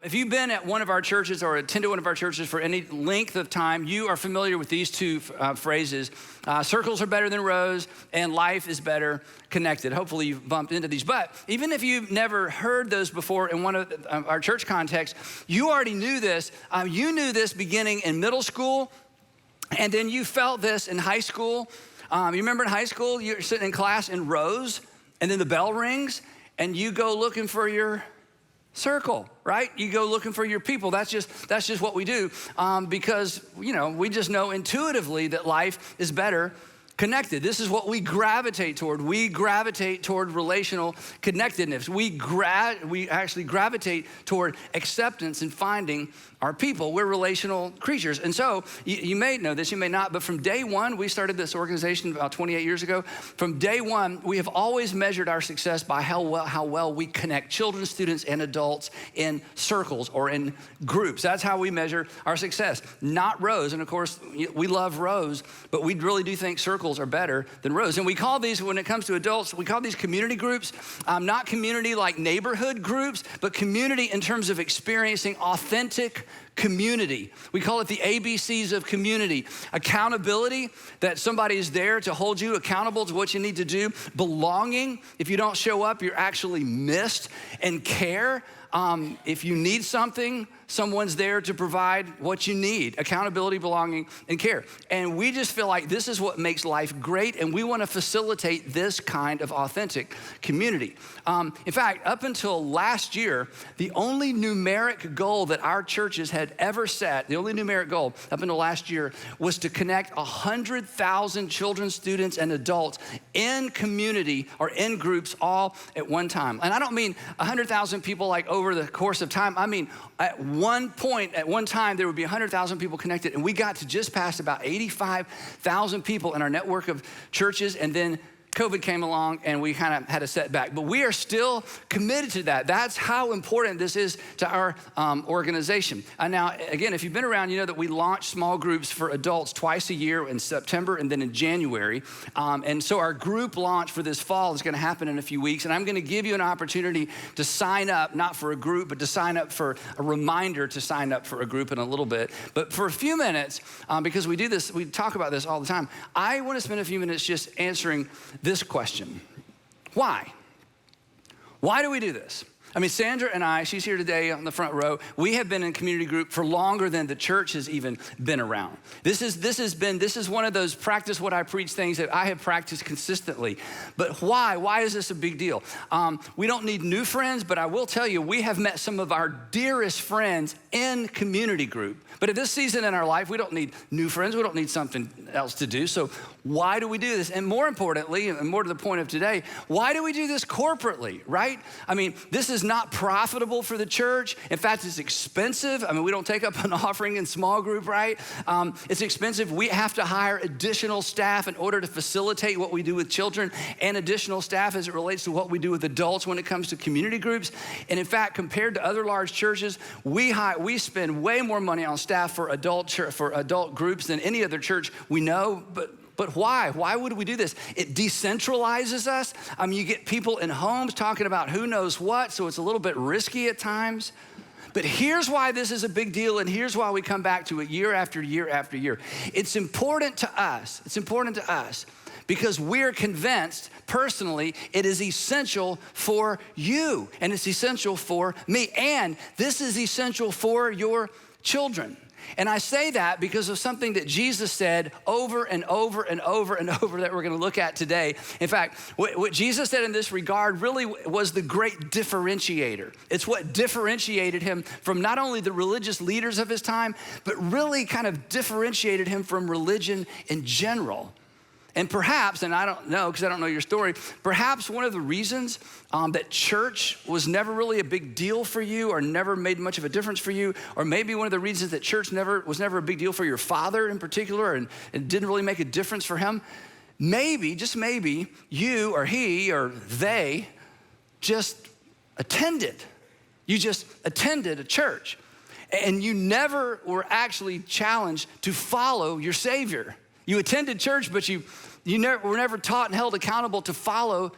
If you've been at one of our churches or attended one of our churches for any length of time, you are familiar with these two phrases. Circles are better than rows, and life is better connected. Hopefully you've bumped into these. But even if you've never heard those before in one of our church contexts, you already knew this. You knew this beginning in middle school, and then you felt this in high school. You remember in high school, you're sitting in class in rows, and then the bell rings, and you go looking for your circle, right? You go looking for your people. That's just what we do because, we just know intuitively that life is better connected. This is what we gravitate toward. We gravitate toward relational connectedness. We actually gravitate toward acceptance and finding our people. We're relational creatures. And so you may know this, you may not, but from day one, we started this organization about 28 years ago. From day one, we have always measured our success by how well we connect children, students, and adults in circles or in groups. That's how we measure our success, not rows. And of course, we love rows, but we really do think circles are better than rows. And we call these, when it comes to adults, we call these community groups, not community like neighborhood groups, but community in terms of experiencing authentic community. We call it the ABCs of community. Accountability, that somebody is there to hold you accountable to what you need to do. Belonging, if you don't show up, you're actually missed. And care, if you need something, someone's there to provide what you need. Accountability, belonging, and care. And we just feel like this is what makes life great, and we want to facilitate this kind of authentic community. In fact, up until last year, the only numeric goal that our churches had ever set, the only numeric goal up until last year, was to connect 100,000 children, students, and adults in community or in groups all at one time. And I don't mean 100,000 people like over the course of time. I mean, at one point, at one time, there would be 100,000 people connected, and we got to just past about 85,000 people in our network of churches, and then COVID came along and we kind of had a setback, but we are still committed to that. That's how important this is to our organization. Now, again, if you've been around, you know that we launch small groups for adults twice a year in September and then in January. And so our group launch for this fall is gonna happen in a few weeks, and I'm gonna give you an opportunity to sign up, not for a group, but to sign up for a reminder to sign up for a group in a little bit. But for a few minutes, because we do this, we talk about this all the time, I wanna spend a few minutes just answering this question. Why? Why do we do this? I mean, Sandra and I, she's here today on the front row. We have been in community group for longer than the church has even been around. This is one of those practice what I preach things that I have practiced consistently. But why? Why is this a big deal? We don't need new friends, but I will tell you, we have met some of our dearest friends in community group. But at this season in our life, we don't need new friends. We don't need something else to do. So why do we do this? And more importantly, and more to the point of today, why do we do this corporately, right? I mean, this is not profitable for the church. In fact, it's expensive. I mean, we don't take up an offering in small group, right? It's expensive. We have to hire additional staff in order to facilitate what we do with children and additional staff as it relates to what we do with adults when it comes to community groups. And in fact, compared to other large churches, we spend way more money on staff for adult groups than any other church we know. But why? Why would we do this? It decentralizes us. I mean, you get people in homes talking about who knows what, so it's a little bit risky at times. But here's why this is a big deal, and here's why we come back to it year after year after year. It's important to us. It's important to us because we're convinced, personally, it is essential for you, and it's essential for me, and this is essential for your children. And I say that because of something that Jesus said over and over and over and over that we're gonna look at today. In fact, what Jesus said in this regard really was the great differentiator. It's what differentiated him from not only the religious leaders of his time, but really kind of differentiated him from religion in general. And perhaps, and I don't know because I don't know your story, perhaps one of the reasons that church was never really a big deal for you or never made much of a difference for you, or maybe one of the reasons that church was never a big deal for your father in particular and didn't really make a difference for him, maybe, just maybe, you or he or they just attended. You just attended a church and you never were actually challenged to follow your Savior. You attended church, but you were never taught and held accountable to follow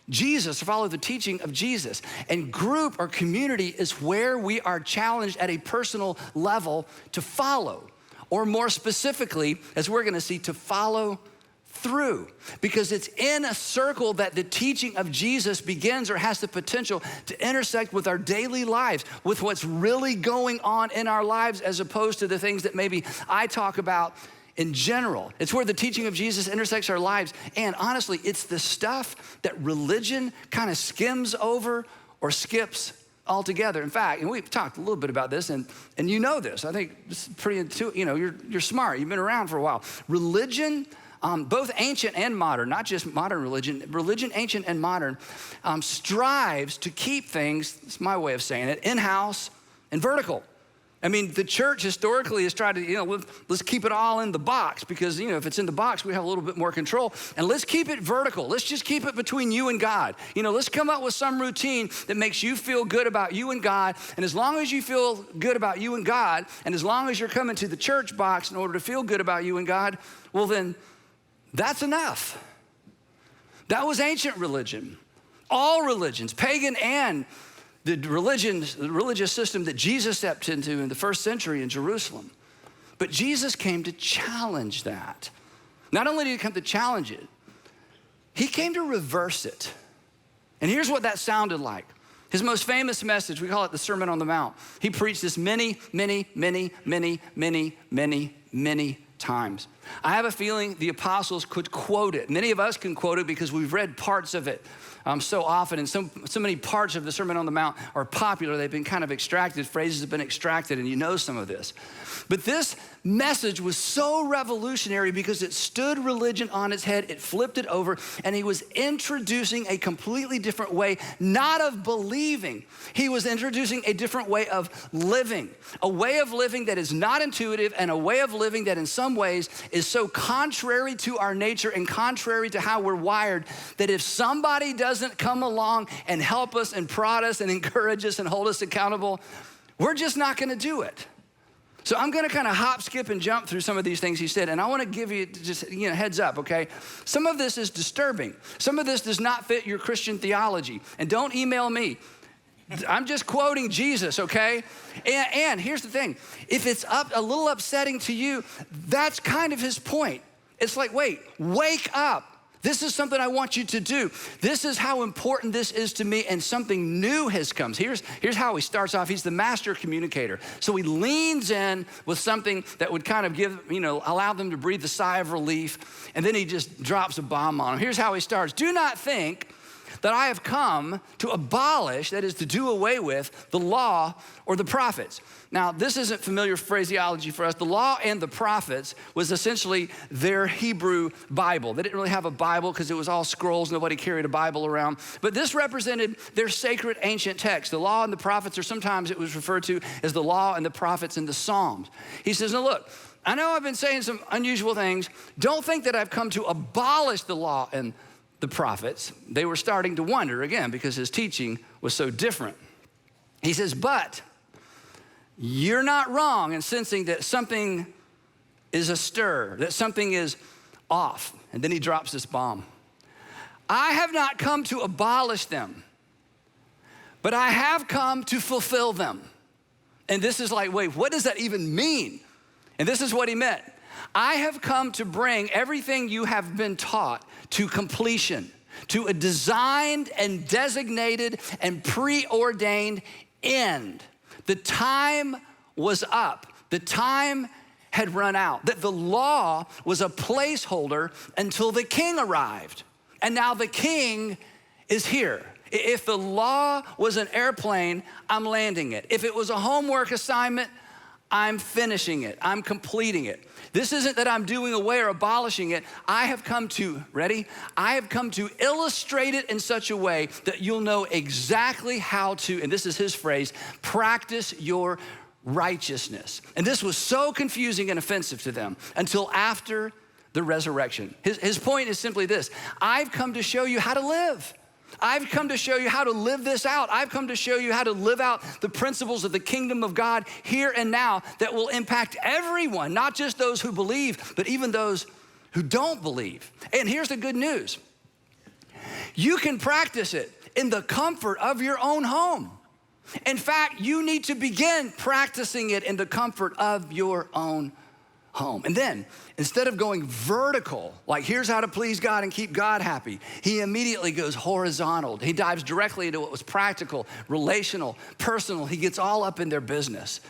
Jesus, to follow the teaching of Jesus. And group or community is where we are challenged at a personal level to follow, or more specifically, as we're gonna see, to follow through. Because it's in a circle that the teaching of Jesus begins or has the potential to intersect with our daily lives, with what's really going on in our lives, as opposed to the things that maybe I talk about in general. It's where the teaching of Jesus intersects our lives. And honestly, it's the stuff that religion kind of skims over or skips altogether. In fact, and we've talked a little bit about this, and you know this. I think it's pretty intuitive. You know, you're smart. You've been around for a while. Religion, both ancient and modern, not just modern religion, ancient and modern, strives to keep things, it's my way of saying it, in-house and vertical. I mean, the church historically has tried to, let's keep it all in the box, because, if it's in the box, we have a little bit more control. And let's keep it vertical. Let's just keep it between you and God. Let's come up with some routine that makes you feel good about you and God. And as long as you feel good about you and God, and as long as you're coming to the church box in order to feel good about you and God, well, then that's enough. That was ancient religion. All religions, pagan and the religious system that Jesus stepped into in the first century in Jerusalem. But Jesus came to challenge that. Not only did he come to challenge it, he came to reverse it. And here's what that sounded like. His most famous message, we call it the Sermon on the Mount. He preached this many times. I have a feeling the apostles could quote it. Many of us can quote it because we've read parts of it so often, and so many parts of the Sermon on the Mount are popular. They've been kind of extracted. Phrases have been extracted, and you know some of this. But this message was so revolutionary because it stood religion on its head. It flipped it over, and he was introducing a completely different way, not of believing. He was introducing a different way of living, a way of living that is not intuitive, and a way of living that in some ways is so contrary to our nature and contrary to how we're wired that if somebody doesn't come along and help us and prod us and encourage us and hold us accountable, we're just not gonna do it. So I'm gonna kind of hop, skip, and jump through some of these things he said, and I wanna give you just heads up, okay? Some of this is disturbing. Some of this does not fit your Christian theology, and don't email me. I'm just quoting Jesus, okay? And here's the thing. If it's a little upsetting to you, that's kind of his point. It's like, wake up. This is something I want you to do. This is how important this is to me, and something new has come. Here's how he starts off. He's the master communicator. So he leans in with something that would kind of allow them to breathe a sigh of relief, and then he just drops a bomb on them. Here's how he starts. Do not think that I have come to abolish, that is to do away with, the law or the prophets. Now, this isn't familiar phraseology for us. The law and the prophets was essentially their Hebrew Bible. They didn't really have a Bible because it was all scrolls. Nobody carried a Bible around. But this represented their sacred ancient text. The law and the prophets, or sometimes it was referred to as the law and the prophets and the Psalms. He says, now look, I know I've been saying some unusual things. Don't think that I've come to abolish the law and the prophets. They were starting to wonder again because his teaching was so different. He says, but you're not wrong in sensing that something is astir, that something is off. And then he drops this bomb. I have not come to abolish them, but I have come to fulfill them. And this is like, wait, what does that even mean? And this is what he meant. I have come to bring everything you have been taught to completion, to a designed and designated and preordained end. The time was up. The time had run out. That the law was a placeholder until the king arrived. And now the king is here. If the law was an airplane, I'm landing it. If it was a homework assignment, I'm finishing it. I'm completing it. This isn't that I'm doing away or abolishing it. I have come to, ready? I have come to illustrate it in such a way that you'll know exactly how to, and this is his phrase, practice your righteousness. And this was so confusing and offensive to them until after the resurrection. His point is simply this: I've come to show you how to live. I've come to show you how to live this out. I've come to show you how to live out the principles of the kingdom of God here and now that will impact everyone, not just those who believe, but even those who don't believe. And here's the good news. You can practice it in the comfort of your own home. In fact, you need to begin practicing it in the comfort of your own home. And then, instead of going vertical, like here's how to please God and keep God happy, he immediately goes horizontal. He dives directly into what was practical, relational, personal. He gets all up in their business.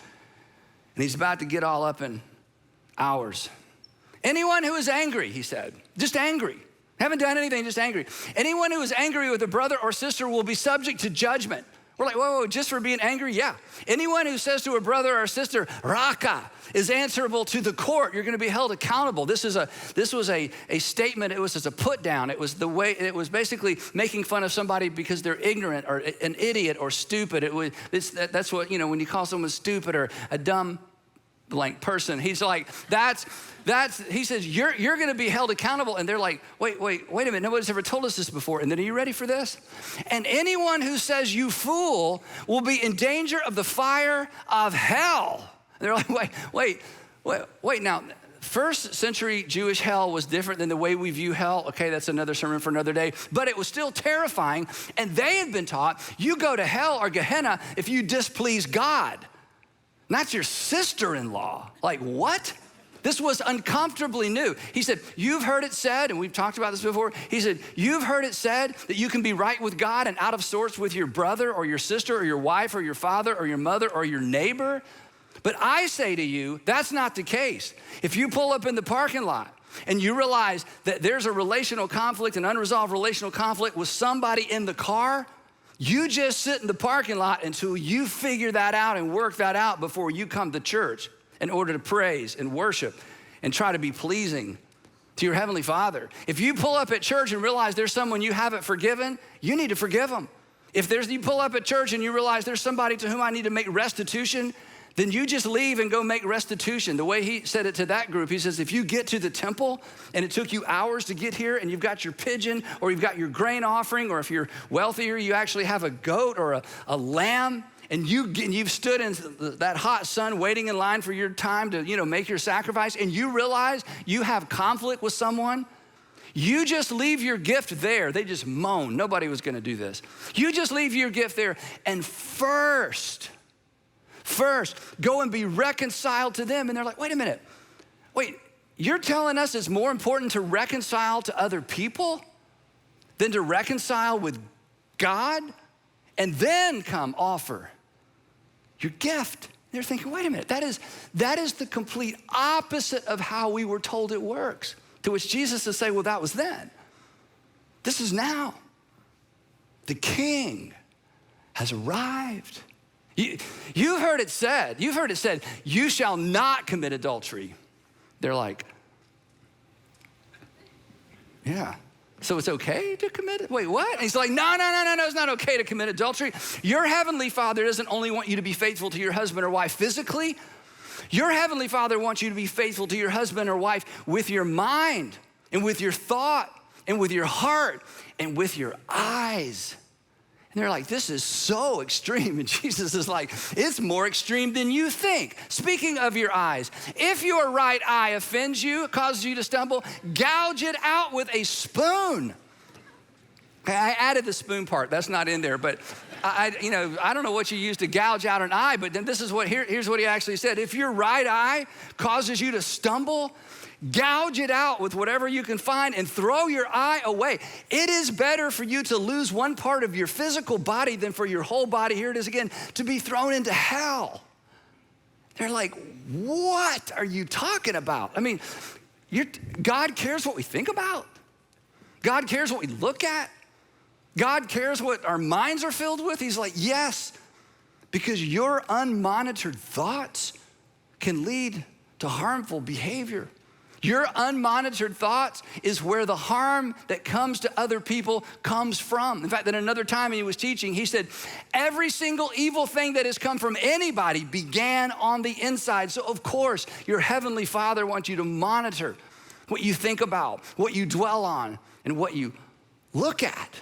And he's about to get all up in ours. Anyone who is angry, he said, just angry, haven't done anything, just angry. Anyone who is angry with a brother or sister will be subject to judgment. We're like, whoa, just for being angry? Yeah. Anyone who says to a brother or sister, raka, is answerable to the court. You're going to be held accountable. This was a statement. It was as a put down. It was basically making fun of somebody because they're ignorant or an idiot or stupid. That's what, when you call someone stupid or a dumb blank person. He's like, he says, you're going to be held accountable. And they're like, wait a minute. Nobody's ever told us this before. And then, are you ready for this? And anyone who says you fool will be in danger of the fire of hell. And they're like, wait. Now, first century Jewish hell was different than the way we view hell. Okay, that's another sermon for another day. But it was still terrifying. And they had been taught, you go to hell or Gehenna if you displease God. And that's your sister-in-law. Like, what? This was uncomfortably new. He said, you've heard it said, and we've talked about this before. He said, you've heard it said that you can be right with God and out of sorts with your brother or your sister or your wife or your father or your mother or your neighbor. But I say to you, that's not the case. If you pull up in the parking lot and you realize that there's a relational conflict, an unresolved relational conflict with somebody in the car, you just sit in the parking lot until you figure that out and work that out before you come to church in order to praise and worship and try to be pleasing to your Heavenly Father. If you pull up at church and realize there's someone you haven't forgiven, you need to forgive them. If you pull up at church and you realize there's somebody to whom I need to make restitution, then you just leave and go make restitution. The way he said it to that group, he says, if you get to the temple and it took you hours to get here and you've got your pigeon or you've got your grain offering, or if you're wealthier, you actually have a goat or a lamb, and you've stood in that hot sun waiting in line for your time to make your sacrifice, and you realize you have conflict with someone, you just leave your gift there. They just moan. Nobody was going to do this. You just leave your gift there and first, go and be reconciled to them. And they're like, wait a minute. You're telling us it's more important to reconcile to other people than to reconcile with God and then come offer your gift? They're thinking, wait a minute, that is the complete opposite of how we were told it works. To which Jesus is saying, well, that was then. This is now. The King has arrived. You've heard it said, you shall not commit adultery. They're like, yeah. So it's okay to commit it? Wait, what? And he's like, no, it's not okay to commit adultery. Your Heavenly Father doesn't only want you to be faithful to your husband or wife physically. Your Heavenly Father wants you to be faithful to your husband or wife with your mind and with your thought and with your heart and with your eyes. And they're like, this is so extreme. And Jesus is like, it's more extreme than you think. Speaking of your eyes, if your right eye offends you, causes you to stumble, gouge it out with a spoon. Okay, I added the spoon part. That's not in there, but I don't know what you use to gouge out an eye, but then here's what he actually said. If your right eye causes you to stumble, gouge it out with whatever you can find and throw your eye away. It is better for you to lose one part of your physical body than for your whole body, here it is again, to be thrown into hell. They're like, what are you talking about? I mean, God cares what we think about. God cares what we look at. God cares what our minds are filled with. He's like, yes, because your unmonitored thoughts can lead to harmful behavior. Your unmonitored thoughts is where the harm that comes to other people comes from. In fact, at another time he was teaching, he said, every single evil thing that has come from anybody began on the inside. So of course, your Heavenly Father wants you to monitor what you think about, what you dwell on, and what you look at.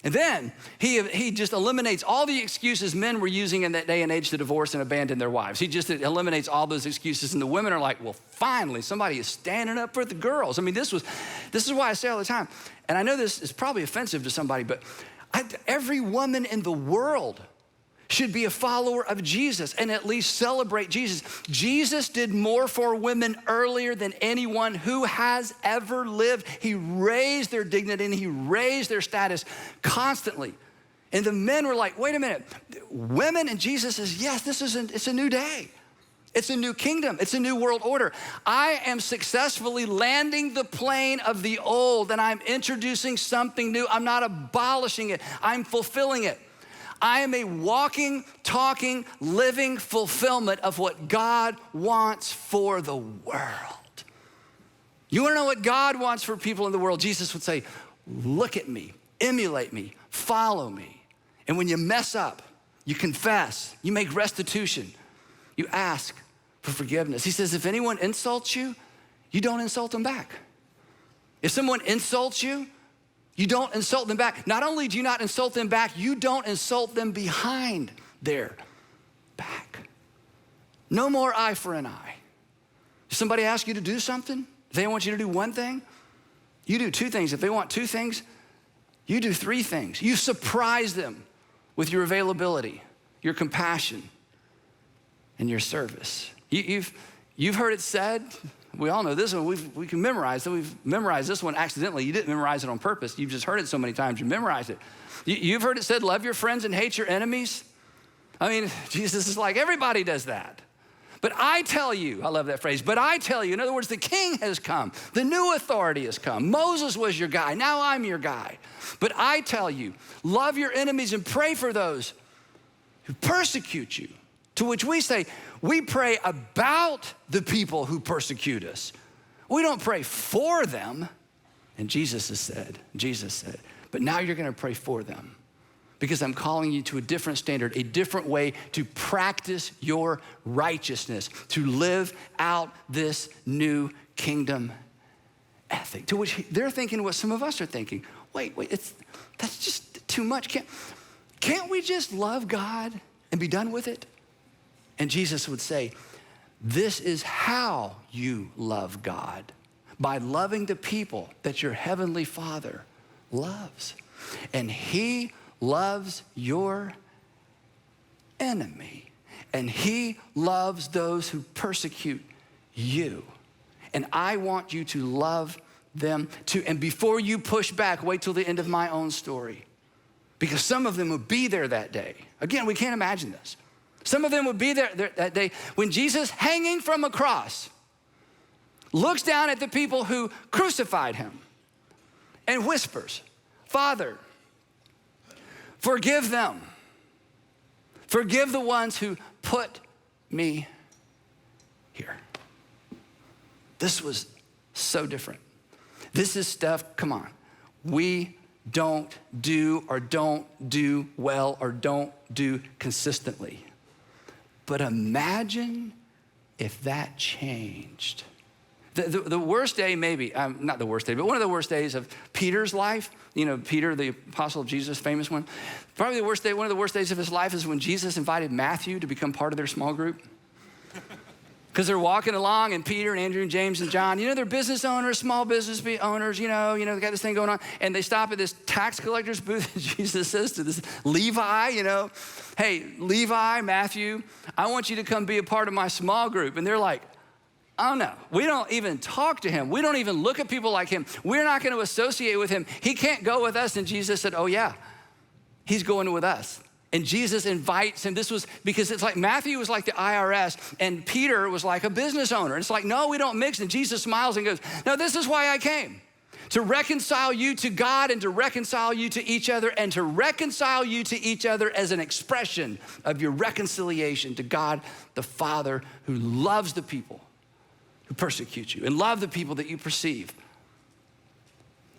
And then he just eliminates all the excuses men were using in that day and age to divorce and abandon their wives. He just eliminates all those excuses. And the women are like, well, finally, somebody is standing up for the girls. I mean, this is why I say all the time, and I know this is probably offensive to somebody, but every woman in the world should be a follower of Jesus and at least celebrate Jesus. Jesus did more for women earlier than anyone who has ever lived. He raised their dignity and he raised their status constantly. And the men were like, wait a minute, women, and Jesus says, yes, it's a new day. It's a new kingdom. It's a new world order. I am successfully landing the plane of the old and I'm introducing something new. I'm not abolishing it. I'm fulfilling it. I am a walking, talking, living fulfillment of what God wants for the world. You wanna know what God wants for people in the world? Jesus would say, look at me, emulate me, follow me. And when you mess up, you confess, you make restitution, you ask for forgiveness. He says, if anyone insults you, you don't insult them back. If someone insults you, you don't insult them back. Not only do you not insult them back, you don't insult them behind their back. No more eye for an eye. If somebody asks you to do something, if they want you to do one thing, you do two things. If they want two things, you do three things. You surprise them with your availability, your compassion, and your service. You've heard it said, we all know this one, we can memorize it. We've memorized this one accidentally. You didn't memorize it on purpose. You've just heard it so many times, you memorized it. You've heard it said, love your friends and hate your enemies. I mean, Jesus is like, everybody does that. But I tell you, I love that phrase, but I tell you, in other words, the king has come. The new authority has come. Moses was your guy, now I'm your guy. But I tell you, love your enemies and pray for those who persecute you. To which we say, we pray about the people who persecute us. We don't pray for them. And Jesus said, but now you're gonna pray for them because I'm calling you to a different standard, a different way to practice your righteousness, to live out this new kingdom ethic. To which they're thinking what some of us are thinking. Wait, that's just too much. Can't we just love God and be done with it? And Jesus would say, this is how you love God, by loving the people that your heavenly Father loves. And he loves your enemy. And he loves those who persecute you. And I want you to love them too. And before you push back, wait till the end of my own story. Because some of them will be there that day. Again, we can't imagine this. Some of them would be there that day when Jesus, hanging from a cross, looks down at the people who crucified him and whispers, Father, forgive them. Forgive the ones who put me here. This was so different. This is stuff, come on, we don't do or don't do well or don't do consistently. But imagine if that changed. The worst day, maybe, not the worst day, but one of the worst days of Peter's life, you know, Peter, the apostle of Jesus, famous one, probably the worst day, one of the worst days of his life is when Jesus invited Matthew to become part of their small group. Because they're walking along and Peter and Andrew and James and John, you know, they're business owners, small business owners, you know, they got this thing going on. And they stop at this tax collector's booth and Jesus says to this Levi, you know, hey, Levi, Matthew, I want you to come be a part of my small group. And they're like, oh no, we don't even talk to him. We don't even look at people like him. We're not gonna associate with him. He can't go with us. And Jesus said, oh yeah, he's going with us. And Jesus invites him. This was because it's like Matthew was like the IRS and Peter was like a business owner. And it's like, no, we don't mix. And Jesus smiles and goes, no, this is why I came. To reconcile you to God and to reconcile you to each other and to reconcile you to each other as an expression of your reconciliation to God the Father who loves the people who persecute you and love the people that you perceive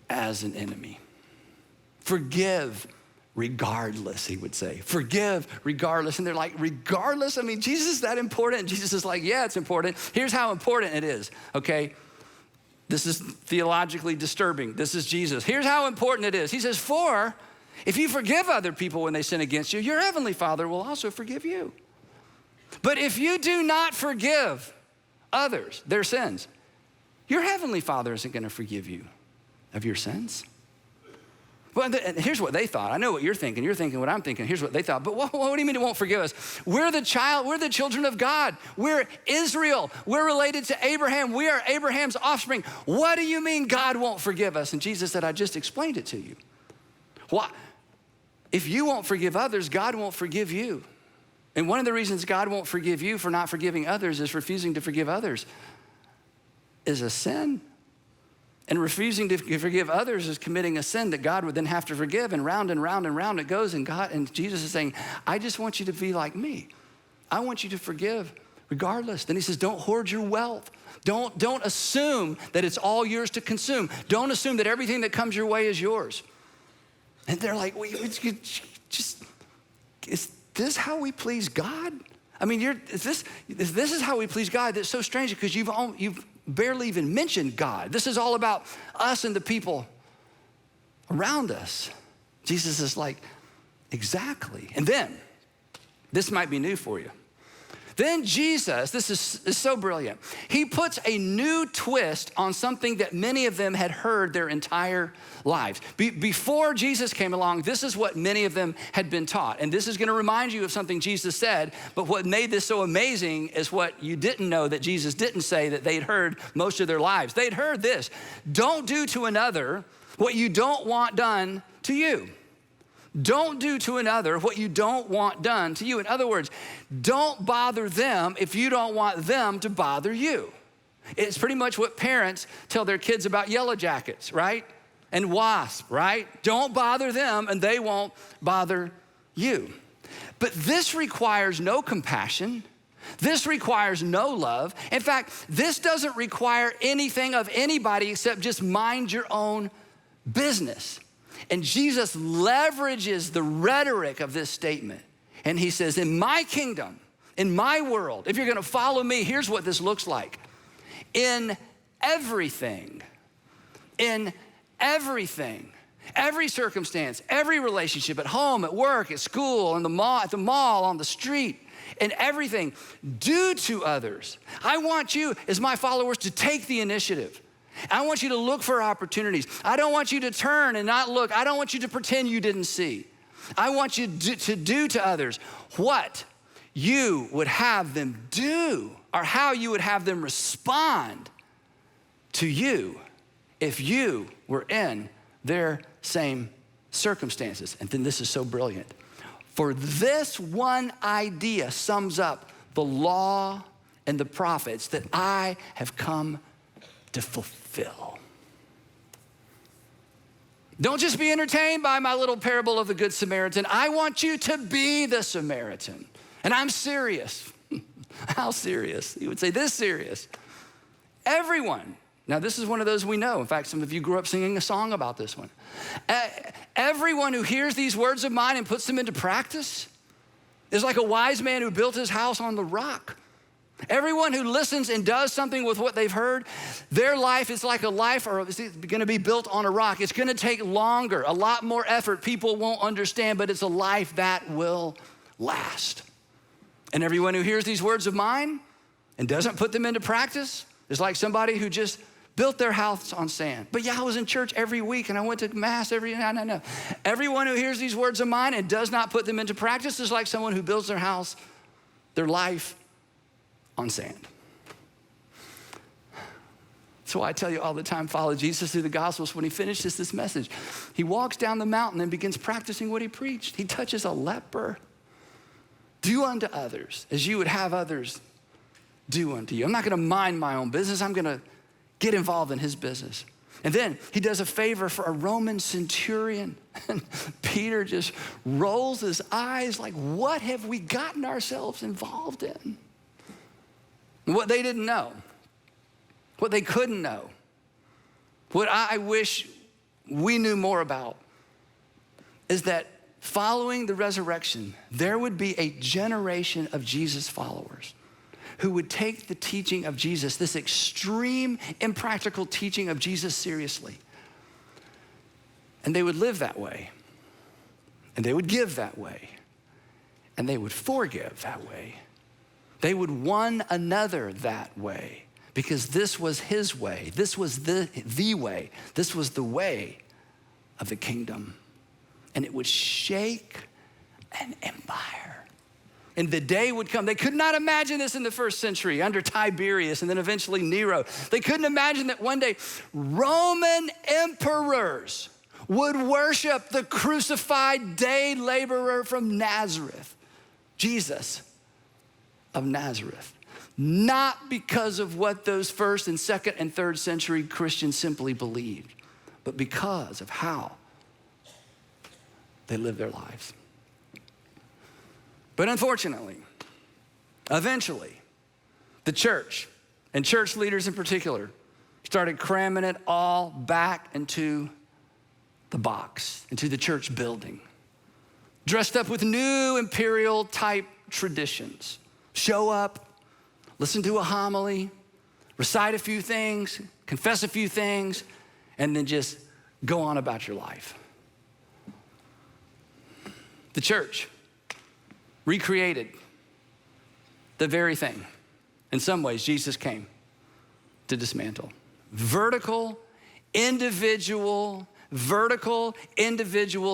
as an enemy. Forgive regardless, he would say. Forgive regardless. And they're like, regardless? I mean, Jesus is that important? And Jesus is like, yeah, it's important. Here's how important it is, okay? This is theologically disturbing. This is Jesus. Here's how important it is. He says, for If you forgive other people when they sin against you, your heavenly Father will also forgive you. But if you do not forgive others their sins, your heavenly Father isn't going to forgive you of your sins. Well, here's what they thought. I know what you're thinking. You're thinking what I'm thinking. Here's what they thought. But what do you mean it won't forgive us? We're the children of God. We're Israel. We're related to Abraham. We are Abraham's offspring. What do you mean God won't forgive us? And Jesus said, I just explained it to you. Why? If you won't forgive others, God won't forgive you. And one of the reasons God won't forgive you for not forgiving others is refusing to forgive others is a sin. And refusing to forgive others is committing a sin that God would then have to forgive, and round and round and round it goes. And Jesus is saying, I just want you to be like me. I want you to forgive regardless. Then he says, don't hoard your wealth. Don't assume that it's all yours to consume. Don't assume that everything that comes your way is yours. And they're like, well, is this how we please God? I mean, if this is how we please God, that's so strange because you've barely even mentioned God. This is all about us and the people around us. Jesus is like, exactly. And then, this might be new for you. Then Jesus, this is so brilliant. He puts a new twist on something that many of them had heard their entire lives. Before Jesus came along, this is what many of them had been taught. And this is going to remind you of something Jesus said, but what made this so amazing is what you didn't know that Jesus didn't say that they'd heard most of their lives. They'd heard this: don't do to another what you don't want done to you. Don't do to another what you don't want done to you. In other words, don't bother them if you don't want them to bother you. It's pretty much what parents tell their kids about yellow jackets, right? And wasps, right? Don't bother them and they won't bother you. But this requires no compassion. This requires no love. In fact, this doesn't require anything of anybody except just mind your own business. And Jesus leverages the rhetoric of this statement. And he says, in my kingdom, in my world, if you're gonna follow me, here's what this looks like. In everything, every circumstance, every relationship, at home, at work, at school, at the mall, on the street, in everything, do to others. I want you, as my followers, to take the initiative. I want you to look for opportunities. I don't want you to turn and not look. I don't want you to pretend you didn't see. I want you to do to others what you would have them do, or how you would have them respond to you if you were in their same circumstances. And then this is so brilliant. For this one idea sums up the law and the prophets that I have come to fulfill. Don't just be entertained by my little parable of the Good Samaritan. I want you to be the Samaritan. And I'm serious. How serious? He would say, this serious. Everyone. Now, this is one of those we know. In fact, some of you grew up singing a song about this one. Everyone who hears these words of mine and puts them into practice is like a wise man who built his house on the rock. Everyone who listens and does something with what they've heard, their life is like a life, or it's going to be built on a rock. It's going to take longer, a lot more effort. People won't understand, but it's a life that will last. And everyone who hears these words of mine and doesn't put them into practice is like somebody who just built their house on sand. But yeah, I was in church every week and I went to mass no. Everyone who hears these words of mine and does not put them into practice is like someone who builds their house, their life, on sand. So I tell you all the time, follow Jesus through the Gospels. When he finishes this message, he walks down the mountain and begins practicing what he preached. He touches a leper. Do unto others as you would have others do unto you. I'm not gonna mind my own business. I'm gonna get involved in his business. And then he does a favor for a Roman centurion. And Peter just rolls his eyes like, what have we gotten ourselves involved in? What they didn't know, what they couldn't know, what I wish we knew more about is that following the resurrection, there would be a generation of Jesus followers who would take the teaching of Jesus, this extreme, impractical teaching of Jesus seriously. And they would live that way. And they would give that way. And they would forgive that way. They would one another that way. Because this was his way. This was the way. This was the way of the kingdom. And it would shake an empire. And the day would come. They could not imagine this in the first century under Tiberius and then eventually Nero. They couldn't imagine that one day Roman emperors would worship the crucified day laborer from Nazareth, Jesus of Nazareth. Not because of what those first and second and third century Christians simply believed, but because of how they lived their lives. But unfortunately, eventually, the church, and church leaders in particular, started cramming it all back into the box, into the church building, dressed up with new imperial type traditions. Show up, listen to a homily, recite a few things, confess a few things, and then just go on about your life. The church recreated the very thing, in some ways, Jesus came to dismantle. Vertical, individual,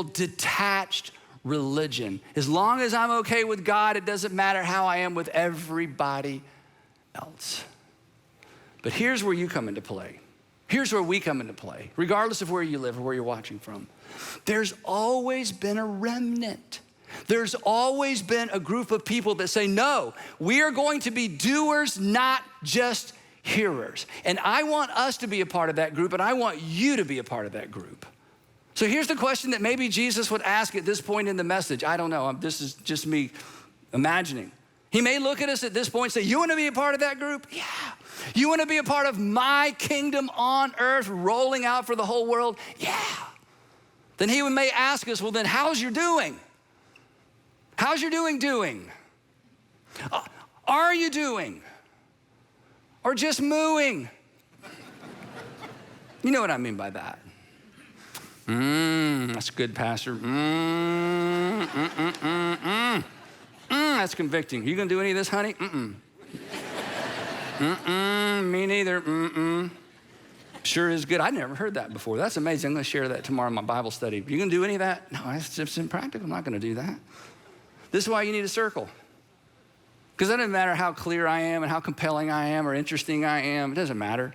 detached religion. As long as I'm okay with God, it doesn't matter how I am with everybody else. But here's where you come into play. Here's where we come into play, regardless of where you live or where you're watching from. There's always been a remnant. There's always been a group of people that say, no, we are going to be doers, not just hearers. And I want us to be a part of that group, and I want you to be a part of that group. So here's the question that maybe Jesus would ask at this point in the message. I don't know, this is just me imagining. He may look at us at this point and say, you want to be a part of that group? Yeah. You want to be a part of my kingdom on earth rolling out for the whole world? Yeah. Then he may ask us, well, then how's your doing? How's your doing? Are you doing? Or just mooing? You know what I mean by that. That's good, Pastor. That's convicting. You gonna do any of this, honey? Me neither. Sure is good. I never heard that before. That's amazing. I'm gonna share that tomorrow in my Bible study. You gonna do any of that? No, it's just impractical. I'm not gonna do that. This is why you need a circle. Because it doesn't matter how clear I am and how compelling I am or interesting I am. It doesn't matter.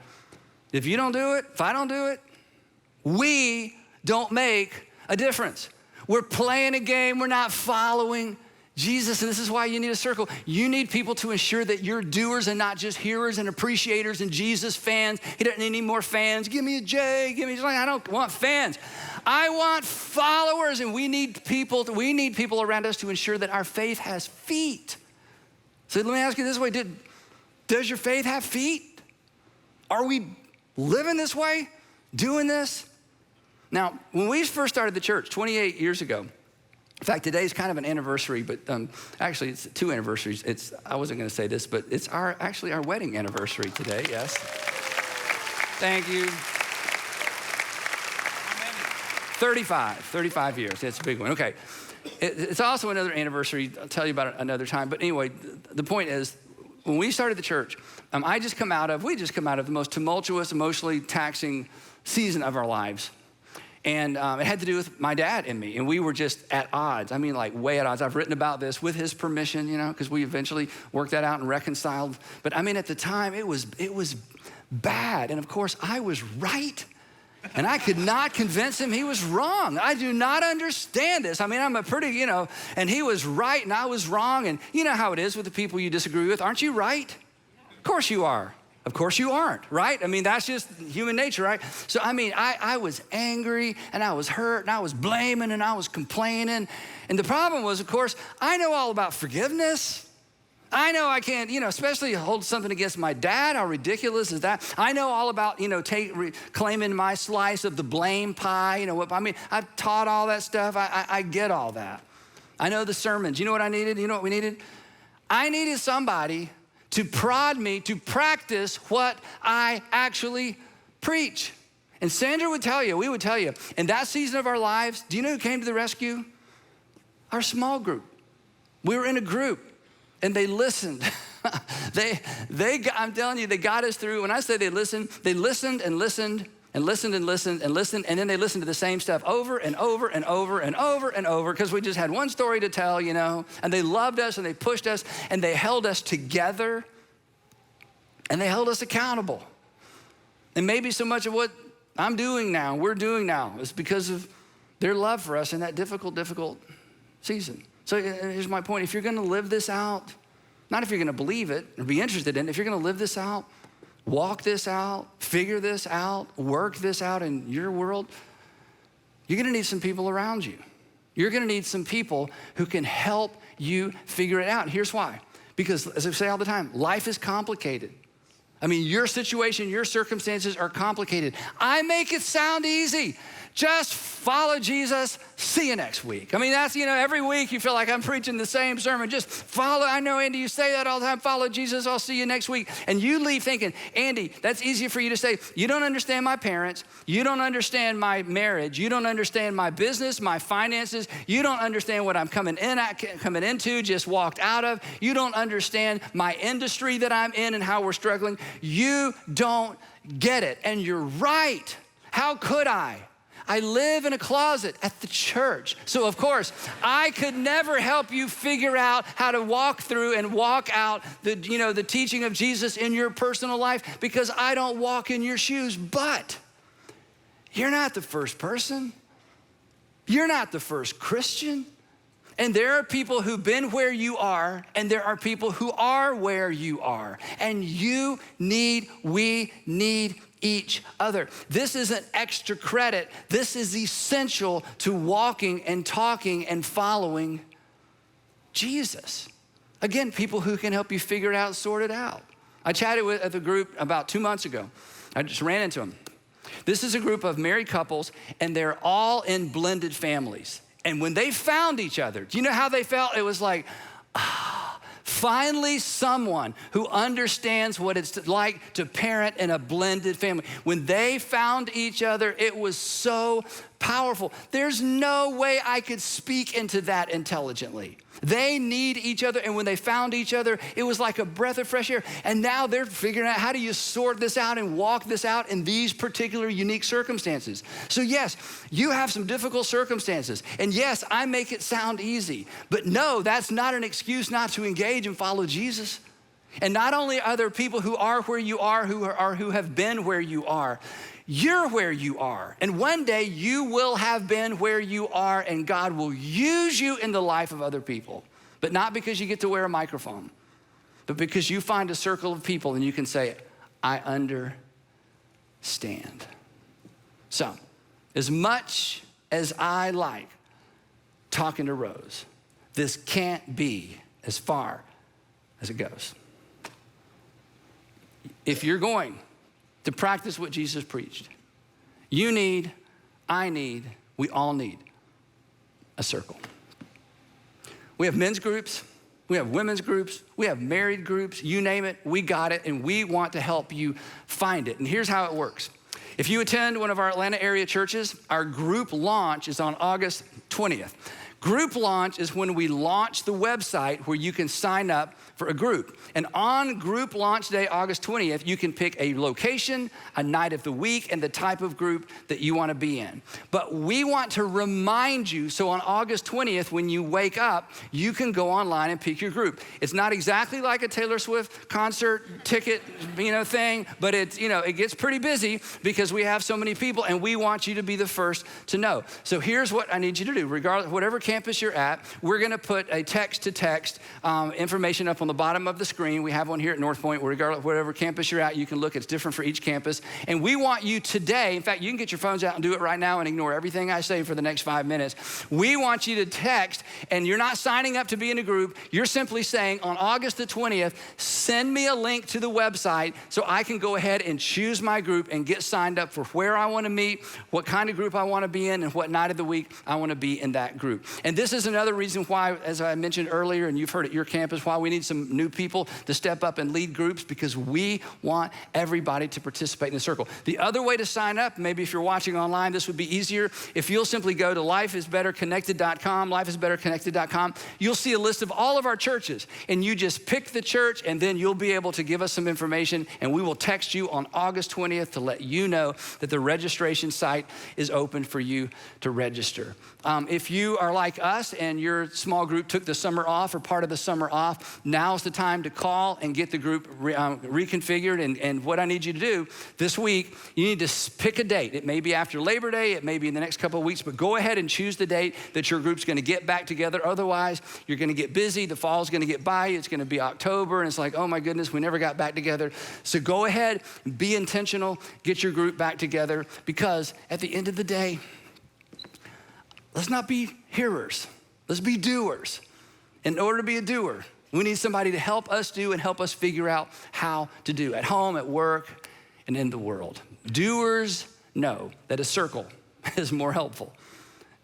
If you don't do it, if I don't do it, we don't make a difference. We're playing a game. We're not following Jesus, and this is why you need a circle. You need people to ensure that you're doers and not just hearers and appreciators and Jesus fans. He doesn't need any more fans. Give me a J, I don't want fans. I want followers, and we need people around us to ensure that our faith has feet. So let me ask you this way, does your faith have feet? Are we living this way, doing this? Now, when we first started the church 28 years ago, in fact, today's kind of an anniversary, but actually it's 2 anniversaries. I wasn't gonna say this, but it's actually our wedding anniversary today, yes. Thank you. 35 years, that's a big one, okay. It's also another anniversary, I'll tell you about it another time, but anyway, the point is, when we started the church, we just come out of the most tumultuous, emotionally taxing season of our lives. And it had to do with my dad and me, and we were just at odds. I mean, like way at odds. I've written about this with his permission, because we eventually worked that out and reconciled. But I mean, at the time, it was bad. And of course, I was right, and I could not convince him he was wrong. I do not understand this. I mean, I'm a pretty, and he was right and I was wrong. And you know how it is with the people you disagree with. Aren't you right? Of course you are. Of course you aren't, right? I mean, that's just human nature, right? So, I mean, I was angry and I was hurt and I was blaming and I was complaining. And the problem was, of course, I know all about forgiveness. I know I can't, especially hold something against my dad. How ridiculous is that? I know all about, claiming my slice of the blame pie. I've taught all that stuff. I get all that. I know the sermons. You know what I needed? You know what we needed? I needed somebody to prod me to practice what I actually preach. And Sandra would tell you, we would tell you, in that season of our lives, do you know who came to the rescue? our small group. We were in a group and they listened. I'm telling you, they got us through. When I say they listened and listened and listened and listened and listened, and then they listened to the same stuff over and over and over and over and over because we just had one story to tell, you know, and they loved us and they pushed us and they held us together and they held us accountable. And maybe so much of what I'm doing now, we're doing now, is because of their love for us in that difficult season. So here's my point. If you're gonna live this out, not if you're gonna believe it or be interested in it, if you're gonna live this out, walk this out, figure this out, work this out in your world, you're gonna need some people around you. You're gonna need some people who can help you figure it out. And here's why. Because as I say all the time, life is complicated. I mean, your situation, your circumstances are complicated. I make it sound easy. Just follow Jesus, see you next week. I mean, that's, you know, every week you feel like I'm preaching the same sermon. Just follow, I know, Andy, you say that all the time, follow Jesus, I'll see you next week. And you leave thinking, Andy, that's easy for you to say. You don't understand my parents. You don't understand my marriage. You don't understand my business, my finances. You don't understand what I'm coming into, just walked out of. You don't understand my industry that I'm in and how we're struggling. You don't get it. And you're right. How could I? I live in a closet at the church. So of course, I could never help you figure out how to walk through and walk out the teaching of Jesus in your personal life because I don't walk in your shoes. But you're not the first person. You're not the first Christian. And there are people who've been where you are, and there are people who are where you are. And we need each other. This isn't extra credit. This is essential to walking and talking and following Jesus. Again, people who can help you figure it out, sort it out. I chatted with a group about 2 months ago. I just ran into them. This is a group of married couples, and they're all in blended families. And when they found each other, do you know how they felt? It was like, finally someone who understands what it's like to parent in a blended family. When they found each other, it was so powerful. There's no way I could speak into that intelligently. They need each other, and when they found each other, it was like a breath of fresh air. And now they're figuring out how do you sort this out and walk this out in these particular unique circumstances. So yes, you have some difficult circumstances, and yes, I make it sound easy, but no, that's not an excuse not to engage and follow Jesus. And not only are there people who are where you are, who have been where you are, you're where you are. And one day you will have been where you are, and God will use you in the life of other people. But not because you get to wear a microphone, but because you find a circle of people and you can say, I understand. So, as much as I like talking to Rose, this can't be as far as it goes. If you're going to practice what Jesus preached, you need, I need, we all need a circle. We have men's groups, we have women's groups, we have married groups, you name it, we got it, and we want to help you find it. And here's how it works. If you attend one of our Atlanta area churches, our group launch is on August 20th. Group launch is when we launch the website where you can sign up for a group. And on group launch day, August 20th, you can pick a location, a night of the week, and the type of group that you want to be in. But we want to remind you, so on August 20th, when you wake up, you can go online and pick your group. It's not exactly like a Taylor Swift concert ticket, thing, but it gets pretty busy because we have so many people, and we want you to be the first to know. So here's what I need you to do. Regardless, whatever campus you're at, we're gonna put a text-to-text information up on the bottom of the screen. We have one here at North Point. Regardless of whatever campus you're at, you can look. It's different for each campus. And we want you today, in fact, you can get your phones out and do it right now and ignore everything I say for the next 5 minutes. We want you to text, and you're not signing up to be in a group. You're simply saying, on August the 20th, send me a link to the website so I can go ahead and choose my group and get signed up for where I want to meet, what kind of group I want to be in, and what night of the week I want to be in that group. And this is another reason why, as I mentioned earlier, and you've heard at your campus, why we need some new people to step up and lead groups, because we want everybody to participate in the circle. The other way to sign up, maybe if you're watching online, this would be easier. If you'll simply go to lifeisbetterconnected.com, lifeisbetterconnected.com, you'll see a list of all of our churches, and you just pick the church, and then you'll be able to give us some information, and we will text you on August 20th to let you know that the registration site is open for you to register. If you are like us and your small group took the summer off or part of the summer off, now's the time to call and get the group reconfigured. And what I need you to do this week, you need to pick a date. It may be after Labor Day, it may be in the next couple of weeks, but go ahead and choose the date that your group's gonna get back together. Otherwise, you're gonna get busy, the fall's gonna get by you, it's gonna be October, and it's like, oh my goodness, we never got back together. So go ahead, be intentional, get your group back together, because at the end of the day, let's not be hearers, let's be doers. In order to be a doer, we need somebody to help us do and help us figure out how to do at home, at work, and in the world. Doers know that a circle is more helpful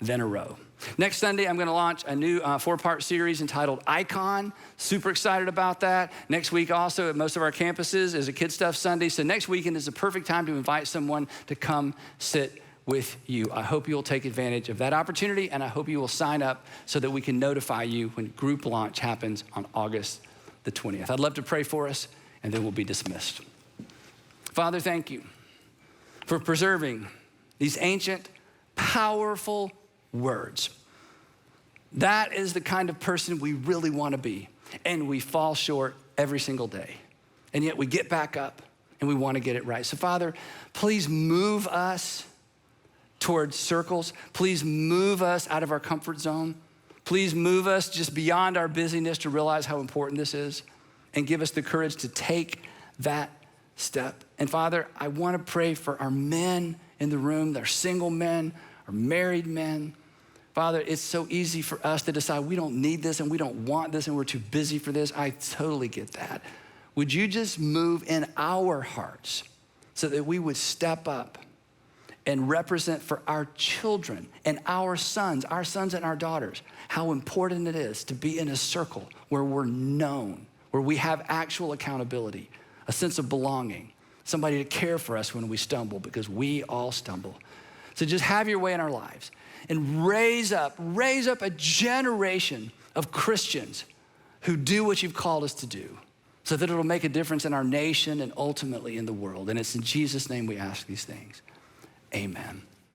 than a row. Next Sunday, I'm gonna launch a new 4-part series entitled Icon. Super excited about that. Next week also at most of our campuses is a Kid Stuff Sunday. So next weekend is the perfect time to invite someone to come sit with you. I hope you'll take advantage of that opportunity, and I hope you will sign up so that we can notify you when group launch happens on August the 20th. I'd love to pray for us, and then we'll be dismissed. Father, thank you for preserving these ancient, powerful words. That is the kind of person we really want to be, and we fall short every single day. And yet we get back up and we want to get it right. So Father, please move us towards circles. Please move us out of our comfort zone. Please move us just beyond our busyness to realize how important this is, and give us the courage to take that step. And Father, I want to pray for our men in the room, our single men, our married men. Father, it's so easy for us to decide we don't need this and we don't want this and we're too busy for this. I totally get that. Would you just move in our hearts so that we would step up and represent for our children and our sons and our daughters, how important it is to be in a circle where we're known, where we have actual accountability, a sense of belonging, somebody to care for us when we stumble, because we all stumble. So just have your way in our lives and raise up a generation of Christians who do what you've called us to do, so that it'll make a difference in our nation and ultimately in the world. And it's in Jesus' name we ask these things. Amen.